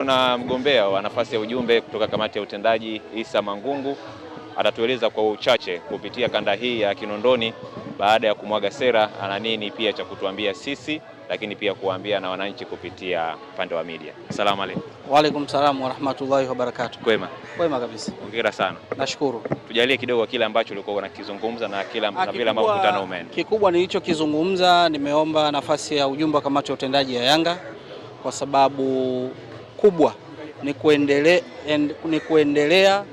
Tuna mgombea wa nafasi ya ujumbe kutoka kamati ya utendaji Issa Mangungu, atatueleza kwa uchache kupitia kanda hii ya Kinondoni baada ya kumwaga sera ana nini pia cha kutuambia sisi, lakini pia kuambia na wananchi kupitia upande wa media. Asalamu alaykum. Wa alaykum salaam wa rahmatullahi wa barakatuh. Kwema? Kwema kabisa. Hongera sana. Nashukuru. Tujalie kidogo kile ambacho ulikuwa unakizungumza na kila na vile ambavyo mkutano umeenda. Kikubwa nilichokizungumza, nimeomba nafasi ya ujumbe wa kamati ya utendaji ya Yanga kwa sababu kubwa ni kuendelea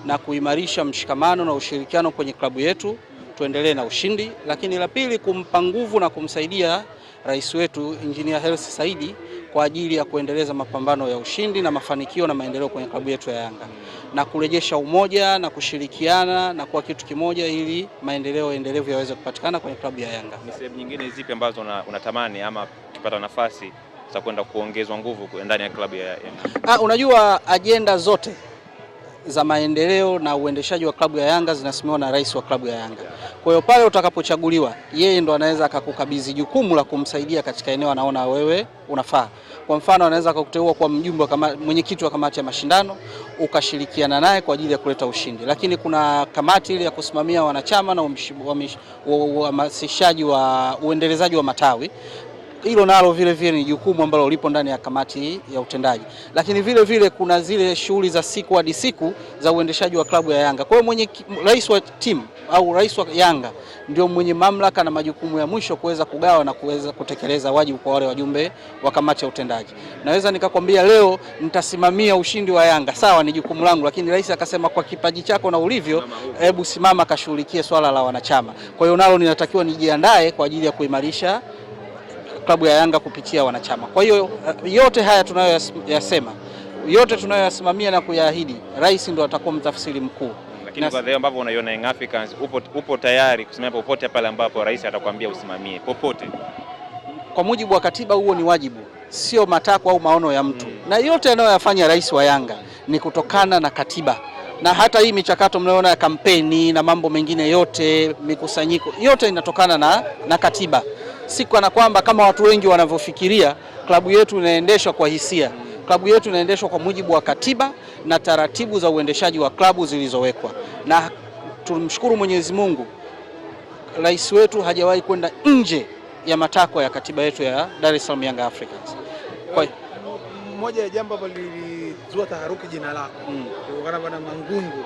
na kuimarisha mshikamano na ushirikiano kwenye klabu yetu, tuendelee na ushindi. Lakini la pili, kumpa nguvu na kumsaidia rais wetu Engineer Hersi Said kwa ajili ya kuendeleza mapambano ya ushindi na mafanikio na maendeleo kwenye klabu yetu ya Yanga, na kurejesha umoja na kushirikiana na kuwa kitu kimoja ili maendeleo endelevu yaweze kupatikana kwenye klabu ya Yanga. Ni sehemu nyingine zipi ambazo unatamani ama ukipata nafasi za kwenda kuongezwa nguvu ndani ya klabu ya Yanga? Unajua, ajenda zote za maendeleo na uendeshaji wa klabu ya Yanga zinasimamiwa na rais wa klabu ya Yanga. Kwa hiyo pale utakapochaguliwa, yeye ndo anaweza akakukabidhi jukumu la kumsaidia katika eneo anaona wewe unafaa. Kwa mfano, anaweza akakuteua kwa mjumbe wa mwenyekiti wa kamati ya mashindano, ukashirikiana naye kwa ajili ya kuleta ushindi. Lakini kuna kamati ile ya kusimamia wanachama na uhamasishaji wa uendelezaji wa matawi. Hilo nalo vile vile ni jukumu ambalo lipo ndani ya kamati ya utendaji. Lakini vile vile kuna zile shughuli za siku hadi siku za uendeshaji wa klabu ya Yanga. Kwa hiyo rais wa timu au rais wa Yanga ndio mwenye mamlaka na majukumu ya mwisho kuweza kugawa na kuweza kutekeleza wajibu kwa wale wajumbe wa kamati ya utendaji. Naweza nikakwambia leo nitasimamia ushindi wa Yanga, sawa, ni jukumu langu, lakini rais akasema kwa kipaji chako na ulivyo, hebu simama kashughulikie swala la wanachama. Kwa hiyo nalo ninatakiwa nijiandae kwa ajili ya kuimarisha klabu ya Yanga kupitia wanachama. Kwa hiyo yote haya tunayoyasema, yote tunayoyasimamia na kuyaahidi, rais ndo atakuwa mtafsiri mkuu. Lakini kwa vile ambavyo unaiona Young Africans upo tayari kusimamia popote pale ambapo rais atakwambia usimamie popote. Kwa mujibu wa katiba, huo ni wajibu, sio matakwa au maono ya mtu. Na yote anayoyafanya rais wa Yanga ni kutokana na katiba. Na hata hii michakato mnayoona ya kampeni na mambo mengine yote, mikusanyiko yote inatokana na katiba. Si kana kwamba kama watu wengi wanavyofikiria klabu yetu inaendeshwa kwa hisia. Klabu yetu inaendeshwa kwa mujibu wa katiba na taratibu za uendeshaji wa klabu zilizowekwa. Na tumshukuru Mwenyezi Mungu, rais wetu hajawahi kwenda nje ya matakwa ya katiba yetu ya Dar es Salaam Young Africans. Kwa moja ya jambo ambalo lilizua taharuki jina lako kutokana na Mangungu,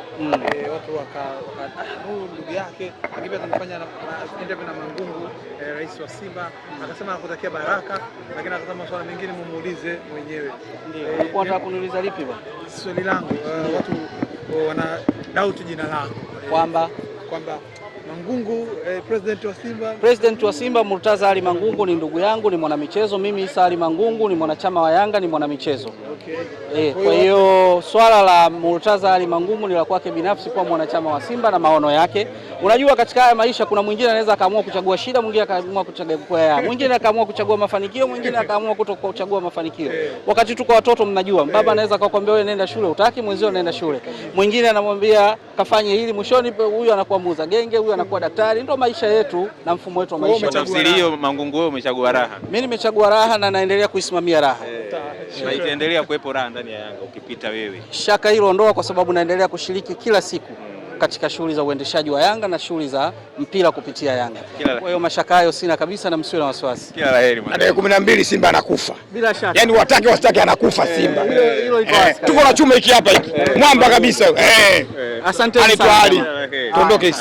watu ndugu yake akipia tunafanya interview na Mangungu, rais wa Simba akasema anakutakia baraka, lakini akasema maswala mengine mumuulize mwenyewe. Ndio unataka kuniuliza lipi bwana? Swali langu, watu wana doubt jina lako kwamba Mangungu, President wa Simba Murtaza Ali Mangungu ni ndugu yangu, ni mwanamichezo. Mimi Issa Ali Mangungu ni mwanachama wa Yanga, ni mwanamichezo. Okay. Kwa hiyo swala la Murtaza Ali Mangungu ni la kwake binafsi kwa mwanachama wa Simba na maono yake. Unajua, katika haya maisha kuna mwingine anaweza akaamua kuchagua shida, mwingine akaamua kuchagua mwingine akaamua kuchagua mafanikio, mwingine akaamua kutokuchagua mafanikio. Wakati tuko watoto, mnajua baba anaweza akakwambia wewe nenda shule, utaki, mwenzio nenda shule. Mwingine anamwambia kafanye hili, mwishoni huyu anakuwa muuza genge, huyu anakuwa daktari. Ndio maisha yetu na mfumo wetu wa maisha. Tafsiri hiyo Mangungu, wewe umechagua raha. Mimi nimechagua raha na naendelea kuisimamia raha. Na itaendelea kuwepo raha ndani ya Yanga ukipita wewe. Shaka hilo ondoa, kwa sababu naendelea kushiriki kila siku katika shughuli za uendeshaji wa Yanga na shughuli za mpira kupitia Yanga. Kwa hiyo mashaka hayo sina kabisa, na msiwe na wasiwasi. Kila laheri mwana. Tarehe 12 Simba anakufa. Bila shaka. Yaani watake wasitake anakufa Simba. Hilo iko wazi. Tuko na chuma hiki hapa hiki. Mwamba kabisa. Asante sana. Tuondoke.